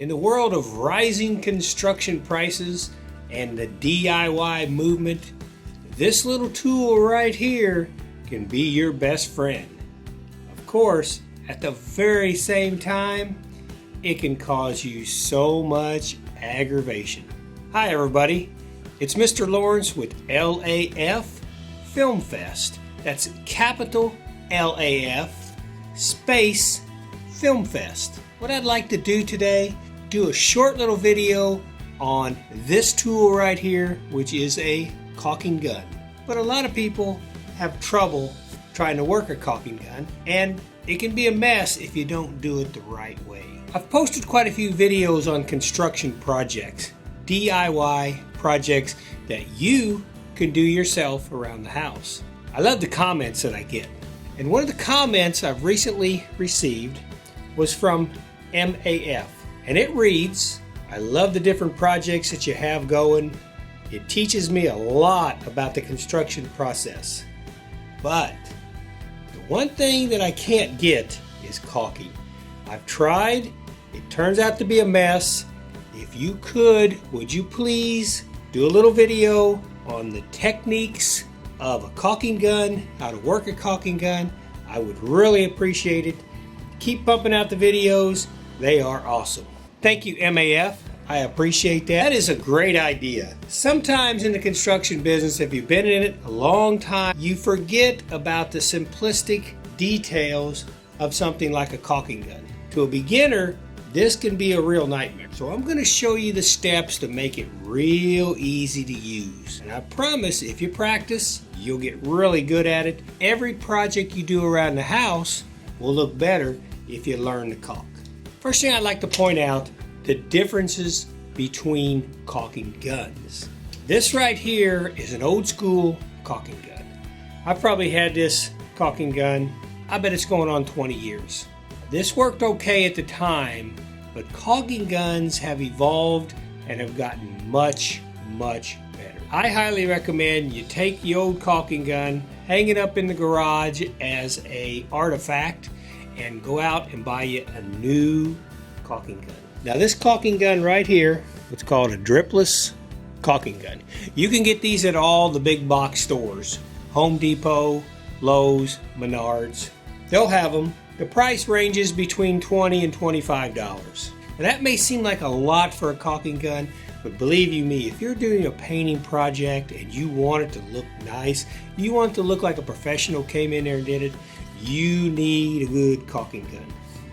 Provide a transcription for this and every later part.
In the world of rising construction prices and the DIY movement, this little tool right here can be your best friend. Of course, at the very same time, it can cause you so much aggravation. Hi everybody, it's Mr. Lawrence with LAF Film Fest. That's capital LAF space Film Fest. What I'd like to do today, do a short little video on this tool right here, which is a caulking gun. But a lot of people have trouble trying to work a caulking gun, and it can be a mess if you don't do it the right way. I've posted quite a few videos on construction projects, DIY projects that you can do yourself around the house. I love the comments that I get. And one of the comments I've recently received was from MAF. And it reads, "I love the different projects that you have going. It teaches me a lot about the construction process. But the one thing that I can't get is caulking. I've tried, it turns out to be a mess. If you could, would you please do a little video on the techniques of a caulking gun, how to work a caulking gun? I would really appreciate it. Keep pumping out the videos. They are awesome." Thank you, MAF. I appreciate that. That is a great idea. Sometimes in the construction business, if you've been in it a long time, you forget about the simplistic details of something like a caulking gun. To a beginner, this can be a real nightmare. So I'm going to show you the steps to make it real easy to use. And I promise if you practice, you'll get really good at it. Every project you do around the house will look better if you learn to caulk. First thing I'd like to point out, the differences between caulking guns. This right here is an old school caulking gun. I've probably had this caulking gun, I bet it's going on 20 years. This worked okay at the time, but caulking guns have evolved and have gotten much, much better. I highly recommend you take the old caulking gun, hang it up in the garage as an artifact, and go out and buy you a new caulking gun. Now this caulking gun right here, it's called a dripless caulking gun. You can get these at all the big box stores. Home Depot, Lowe's, Menards. They'll have them. The price ranges between $20 and $25. Now that may seem like a lot for a caulking gun, but believe you me, if you're doing a painting project and you want it to look nice, you want it to look like a professional came in there and did it, you need a good caulking gun,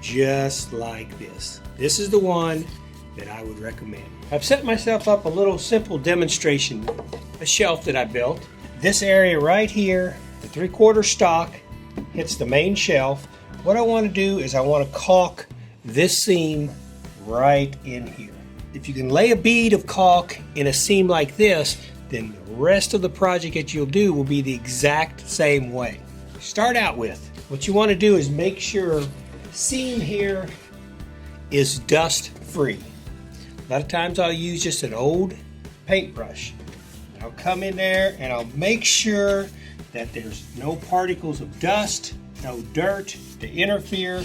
just like this. This is the one that I would recommend. I've set myself up a little simple demonstration, a shelf that I built. This area right here, the 3/4 stock, hits the main shelf. What I want to do is I want to caulk this seam right in here. If you can lay a bead of caulk in a seam like this, then the rest of the project that you'll do will be the exact same way. Start out with, what you want to do is make sure the seam here is dust free. A lot of times I'll use just an old paintbrush. I'll come in there and I'll make sure that there's no particles of dust, no dirt to interfere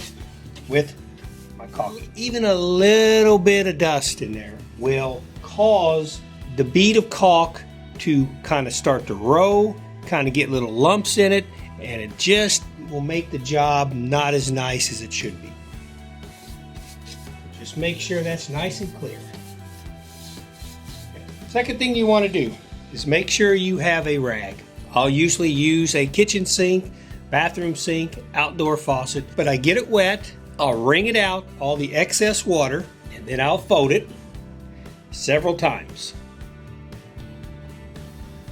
with my caulking. Even a little bit of dust in there will cause the bead of caulk to kind of start to row, kind of get little lumps in it, and it just will make the job not as nice as it should be. Just make sure that's nice and clear. Second thing you want to do is make sure you have a rag. I'll usually use a kitchen sink, bathroom sink, outdoor faucet, but I get it wet, I'll wring it out, all the excess water, and then I'll fold it several times.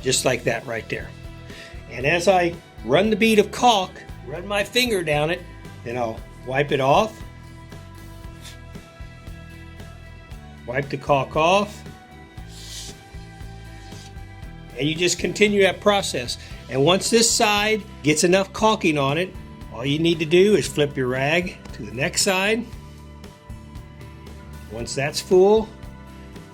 Just like that right there. And as I run the bead of caulk, run my finger down it, then I'll wipe it off. Wipe the caulk off. And you just continue that process. And once this side gets enough caulking on it, all you need to do is flip your rag to the next side. Once that's full,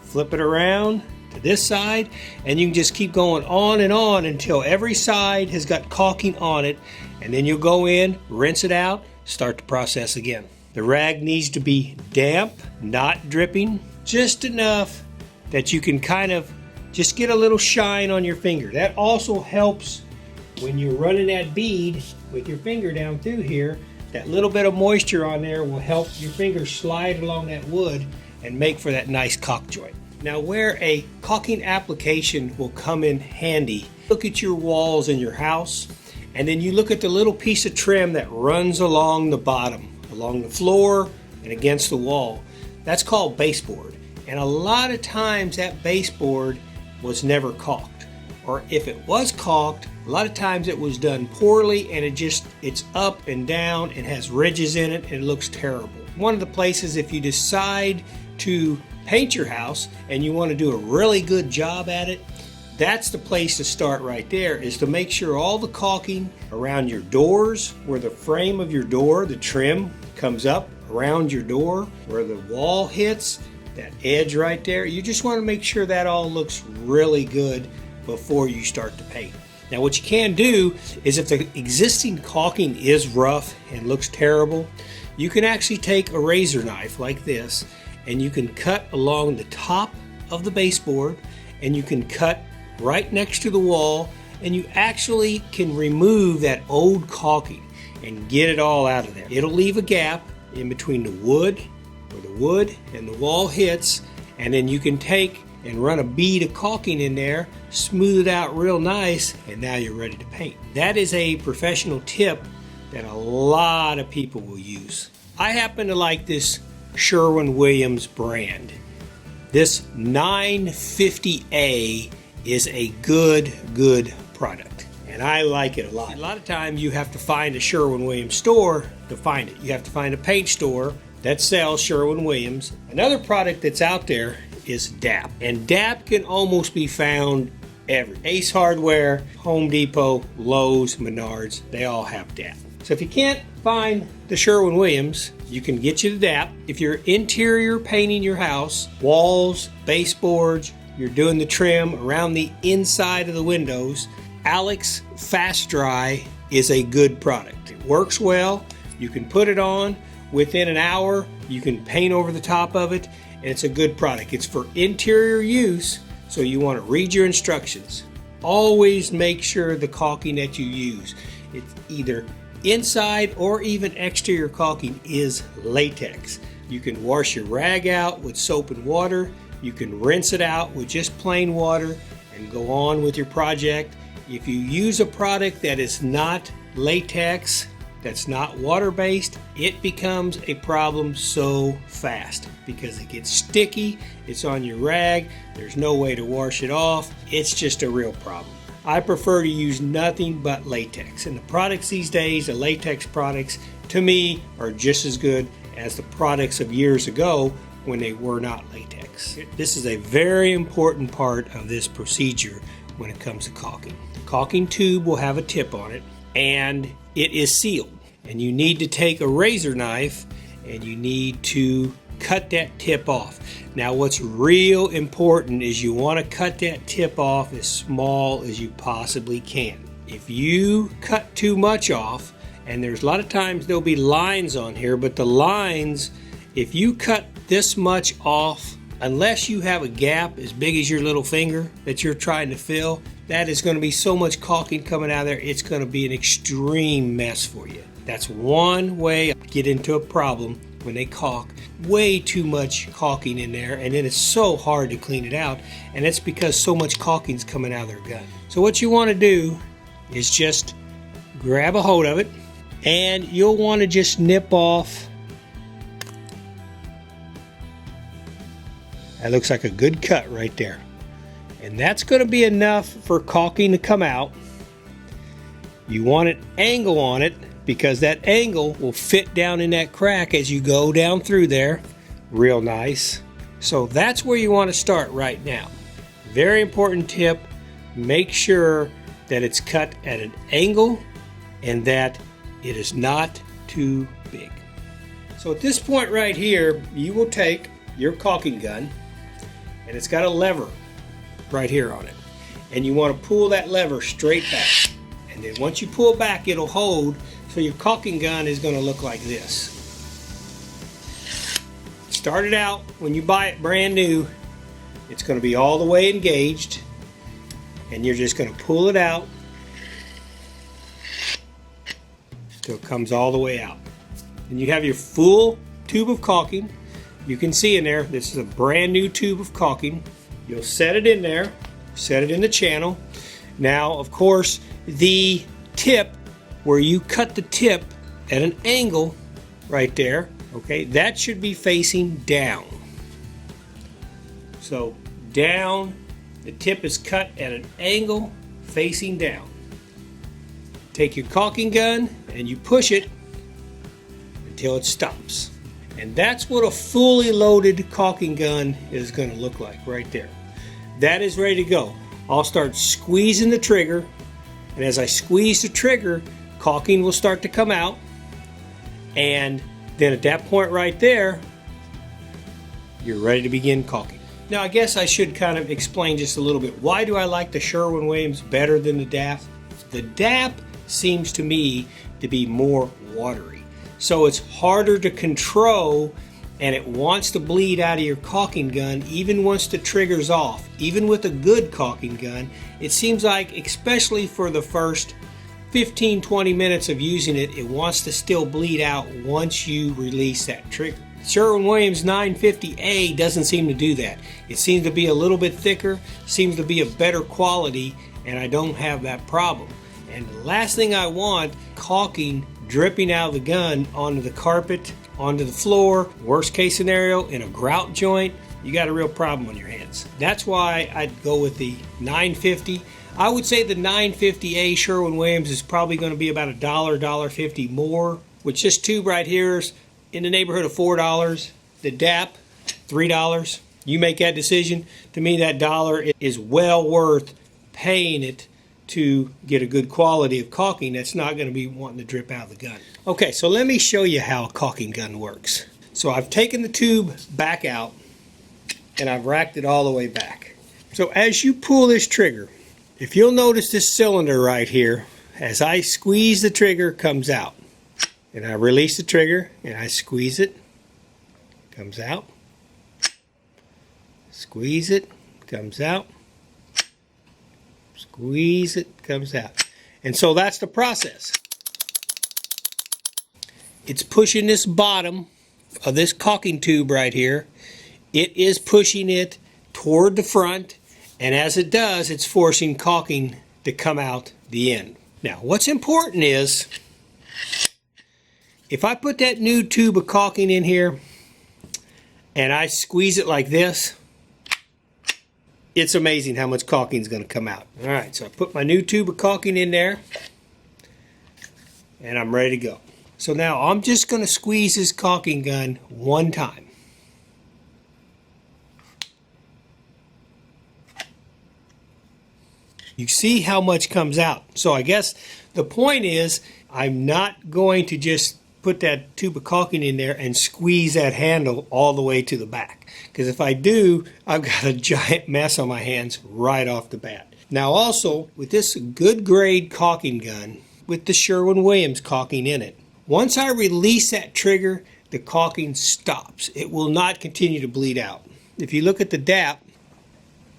flip it around to this side, and you can just keep going on and on until every side has got caulking on it, and then you'll go in, rinse it out, start the process again. The rag needs to be damp, not dripping, just enough that you can kind of just get a little shine on your finger. That also helps when you're running that bead with your finger down through here. That little bit of moisture on there will help your finger slide along that wood and make for that nice caulk joint. Now, where a caulking application will come in handy, look at your walls in your house, and then you look at the little piece of trim that runs along the bottom, along the floor and against the wall. That's called baseboard. And a lot of times that baseboard was never caulked. Or if it was caulked, a lot of times it was done poorly and it's up and down and has ridges in it and it looks terrible. One of the places, if you decide to paint your house and you want to do a really good job at it, that's the place to start right there, is to make sure all the caulking around your doors, where the frame of your door, the trim comes up around your door, where the wall hits, that edge right there, you just want to make sure that all looks really good before you start to paint. Now, what you can do is, if the existing caulking is rough and looks terrible, you can actually take a razor knife like this and you can cut along the top of the baseboard, and you can cut right next to the wall, and you actually can remove that old caulking and get it all out of there. It'll leave a gap in between the wood, where the wood and the wall hits, and then you can take and run a bead of caulking in there, smooth it out real nice, and now you're ready to paint. That is a professional tip that a lot of people will use. I happen to like this Sherwin-Williams brand. This 950A is a good product, and I like it a lot. A lot of times you have to find a Sherwin-Williams store to find it. You have to find a paint store that sells Sherwin-Williams. Another product that's out there is DAP, and DAP can almost be found everywhere. Ace Hardware, Home Depot, Lowe's, Menards, they all have DAP. So if you can't find the Sherwin-Williams, you can get you the DAP. If you're interior painting your house, walls, baseboards, you're doing the trim around the inside of the windows, Alex Fast Dry is a good product. It works well. You can put it on within an hour. You can paint over the top of it, and it's a good product. It's for interior use, so you want to read your instructions. Always make sure the caulking that you use, it's either inside or even exterior caulking, is latex. You can wash your rag out with soap and water. You can rinse it out with just plain water and go on with your project. If you use a product that is not latex, that's not water-based, it becomes a problem so fast because it gets sticky, it's on your rag, there's no way to wash it off. It's just a real problem. I prefer to use nothing but latex, and the products these days, the latex products, to me are just as good as the products of years ago when they were not latex. This is a very important part of this procedure when it comes to caulking. The caulking tube will have a tip on it, and it is sealed, and you need to take a razor knife and you need to cut that tip off. Now, what's real important is you want to cut that tip off as small as you possibly can. If you cut too much off, and there's a lot of times there'll be lines on here, but the lines, if you cut this much off, unless you have a gap as big as your little finger that you're trying to fill, that is going to be so much caulking coming out of there, it's going to be an extreme mess for you. That's one way to get into a problem when they caulk. Way too much caulking in there, and then it's so hard to clean it out, and it's because so much caulking is coming out of their gun. So what you want to do is just grab a hold of it, and you'll want to just nip off. That looks like a good cut right there. And that's going to be enough for caulking to come out. You want an angle on it because that angle will fit down in that crack as you go down through there. Real nice. So that's where you want to start right now. Very important tip. Make sure that it's cut at an angle and that it is not too big. So at this point right here, you will take your caulking gun, and it's got a lever right here on it, and you want to pull that lever straight back, and then once you pull back, it'll hold, so your caulking gun is going to look like this. start it out, when you buy it brand new, it's going to be all the way engaged, and you're just going to pull it out till it comes all the way out. And you have your full tube of caulking. You can see in there, this is a brand new tube of caulking. You'll set it in there, set it in the channel. Now, of course, the tip, where you cut the tip at an angle right there, okay, that should be facing down. So down, the tip is cut at an angle facing down. Take your caulking gun and you push it until it stops. And that's what a fully loaded caulking gun is going to look like right there. That is ready to go. I'll start squeezing the trigger, and as I squeeze the trigger, caulking will start to come out, and then at that point right there, you're ready to begin caulking. Now I guess I should kind of explain just a little bit. Why do I like the Sherwin-Williams better than the DAP? The DAP seems to me to be more watery. So it's harder to control, and it wants to bleed out of your caulking gun even once the trigger's off. Even with a good caulking gun, it seems like, especially for the first 15-20 minutes of using it, it wants to still bleed out once you release that trigger. Sherwin-Williams 950A doesn't seem to do that. It seems to be a little bit thicker, seems to be a better quality, and I don't have that problem. And the last thing I want, caulking dripping out of the gun onto the carpet, onto the floor. Worst case scenario, in a grout joint, you got a real problem on your hands. That's why I'd go with the 950. I would say the 950A Sherwin-Williams is probably going to be about $1, $1.50 more, which this tube right here is in the neighborhood of $4. The DAP, $3. You make that decision. To me, that dollar is well worth paying it to get a good quality of caulking that's not going to be wanting to drip out of the gun. Okay, so let me show you how a caulking gun works. So I've taken the tube back out and I've racked it all the way back. So as you pull this trigger, if you'll notice this cylinder right here, as I squeeze the trigger, comes out. And I release the trigger and I squeeze it, comes out. Squeeze it, comes out. Squeeze it, comes out. And so that's the process. It's pushing this bottom of this caulking tube right here. It is pushing it toward the front, and as it does, it's forcing caulking to come out the end. Now, what's important is, if I put that new tube of caulking in here and I squeeze it like this, it's amazing how much caulking is going to come out. All right, so I put my new tube of caulking in there, and I'm ready to go. So now I'm just going to squeeze this caulking gun one time. You see how much comes out. So I guess the point is, I'm not going to just put that tube of caulking in there and squeeze that handle all the way to the back. Because if I do, I've got a giant mess on my hands right off the bat. Now also, with this good grade caulking gun, with the Sherwin-Williams caulking in it, once I release that trigger, the caulking stops. It will not continue to bleed out. If you look at the DAP,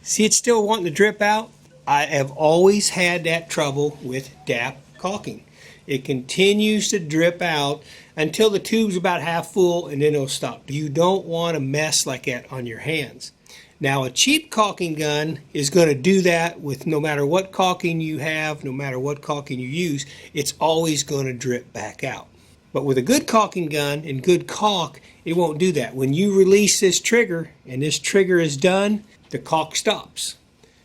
see it's still wanting to drip out? I have always had that trouble with DAP caulking. It continues to drip out until the tube's about half full, and then it'll stop. You don't want a mess like that on your hands. Now, a cheap caulking gun is going to do that with no matter what caulking you have, no matter what caulking you use, it's always going to drip back out. But with a good caulking gun and good caulk, it won't do that. When you release this trigger and this trigger is done, the caulk stops.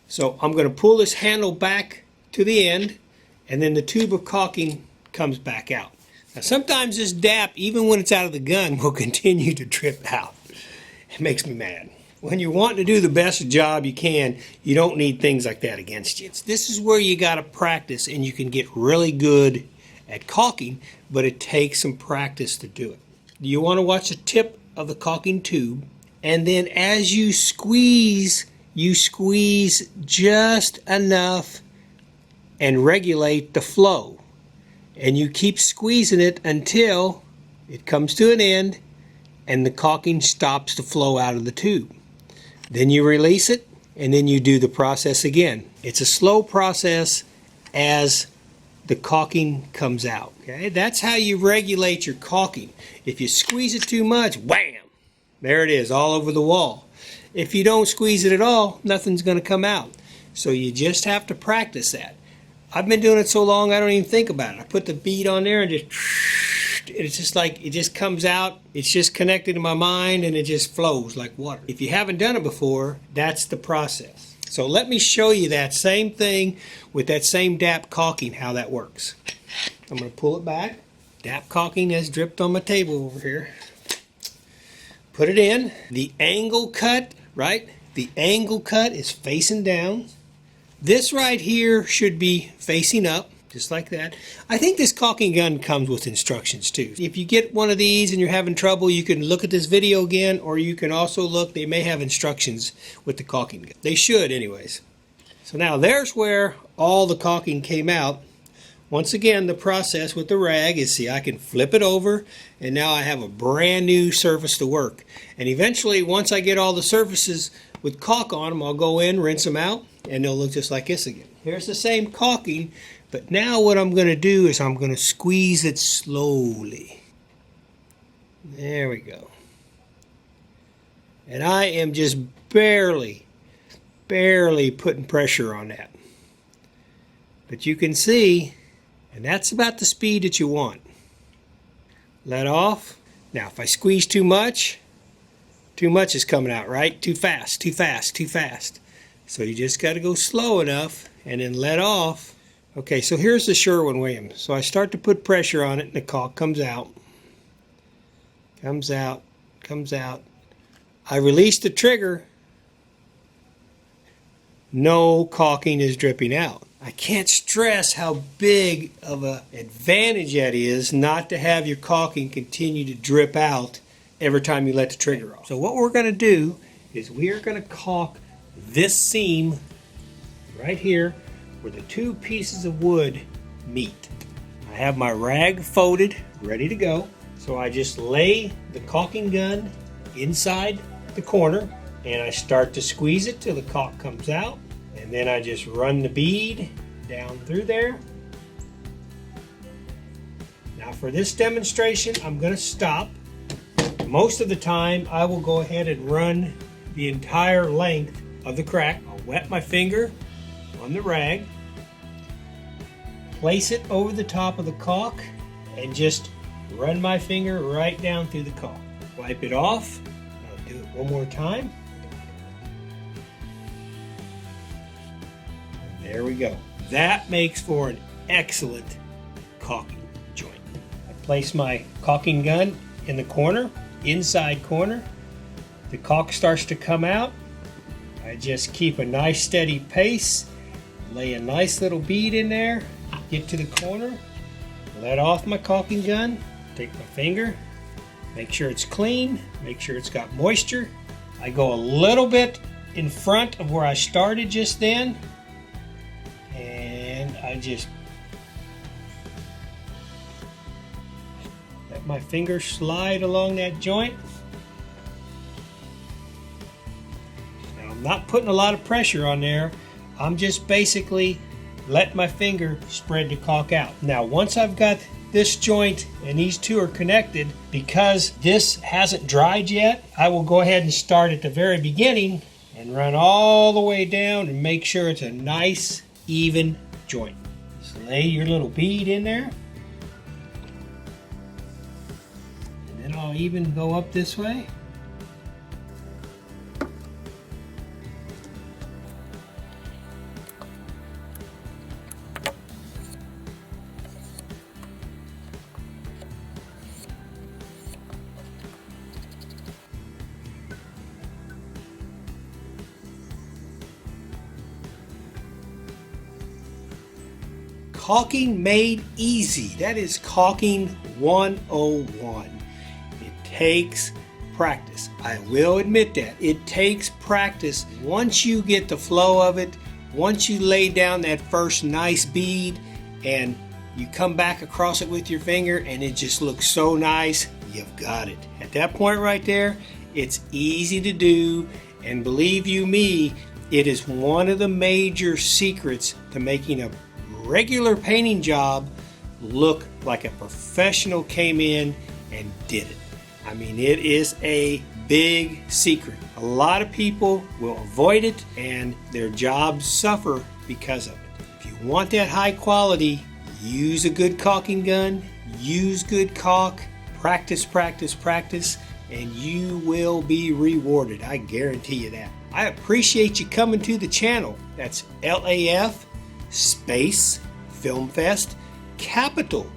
So I'm going to pull this handle back to the end, and then the tube of caulking comes back out. Now sometimes this DAP, even when it's out of the gun, will continue to drip out. It makes me mad. When you're wanting to do the best job you can, you don't need things like that against you. This is where you got to practice, and you can get really good at caulking, but it takes some practice to do it. You want to watch the tip of the caulking tube, and then as you squeeze just enough and regulate the flow. And you keep squeezing it until it comes to an end and the caulking stops the flow out of the tube. Then you release it, and then you do the process again. It's a slow process as the caulking comes out. Okay, that's how you regulate your caulking. If you squeeze it too much, wham, there it is, all over the wall. If you don't squeeze it at all, nothing's going to come out. So you just have to practice that. I've been doing it so long I don't even think about it. I put the bead on there and it's just like, it just comes out. It's just connected to my mind and it just flows like water. If you haven't done it before, that's the process. So let me show you that same thing with that same DAP caulking, how that works. I'm going to pull it back. DAP caulking has dripped on my table over here. Put it in. The angle cut, right? The angle cut is facing down. This right here should be facing up, just like that. I think this caulking gun comes with instructions too. If you get one of these and you're having trouble, you can look at this video again, or you can also look, they may have instructions with the caulking gun. They should anyways. So now there's where all the caulking came out. Once again, the process with the rag is, see, I can flip it over, and now I have a brand new surface to work. And eventually, once I get all the surfaces with caulk on them, I'll go in, rinse them out, and they'll look just like this again. Here's the same caulking, but now what I'm going to do is I'm going to squeeze it slowly. There we go. And I am just barely putting pressure on that. But you can see, and that's about the speed that you want. Let off. Now, if I squeeze too much is coming out, right? Too fast, too fast, too fast. So you just got to go slow enough and then let off. Okay, so here's the Sherwin-Williams. So I start to put pressure on it and the caulk comes out. Comes out, comes out. I release the trigger. No caulking is dripping out. I can't stress how big of an advantage that is not to have your caulking continue to drip out every time you let the trigger off. So what we're going to do is we are going to caulk this seam right here where the two pieces of wood meet. I have my rag folded, ready to go. So I just lay the caulking gun inside the corner and I start to squeeze it till the caulk comes out. And then I just run the bead down through there. Now for this demonstration, I'm going to stop. Most of the time, I will go ahead and run the entire length of the crack. I'll wet my finger on the rag, place it over the top of the caulk, and just run my finger right down through the caulk. Wipe it off. I'll do it one more time. There we go. That makes for an excellent caulking joint. I place my caulking gun in the corner, inside corner. The caulk starts to come out. I just keep a nice steady pace, lay a nice little bead in there, get to the corner, let off my caulking gun, take my finger, make sure it's clean, make sure it's got moisture. I go a little bit in front of where I started just then, and I just let my finger slide along that joint. Now I'm not putting a lot of pressure on there. I'm just basically letting my finger spread the caulk out. Now once I've got this joint and these two are connected, because this hasn't dried yet, I will go ahead and start at the very beginning and run all the way down and make sure it's a nice even joint. Just lay your little bead in there, and then I'll even go up this way. Caulking made easy. That is caulking 101. It takes practice. I will admit that. It takes practice. Once you get the flow of it, once you lay down that first nice bead and you come back across it with your finger and it just looks so nice, you you've got it. At that point right there, it's easy to do, and believe you me, it is one of the major secrets to making a regular painting job look like a professional came in and did it. I mean, it is a big secret. A lot of people will avoid it and their jobs suffer because of it. If you want that high quality, use a good caulking gun, use good caulk, practice, practice, practice, and you will be rewarded. I guarantee you that. I appreciate you coming to the channel. That's LAF space Film Fest, capital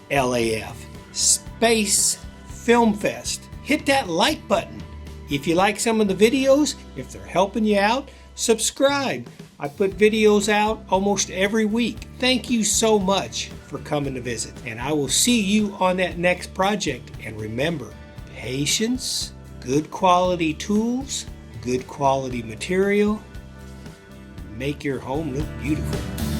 LAF space Film Fest. Hit that like button. If you like some of the videos, if they're helping you out, subscribe. I put videos out almost every week. Thank you so much for coming to visit. And I will see you on that next project. And remember, patience, good quality tools, good quality material, make your home look beautiful.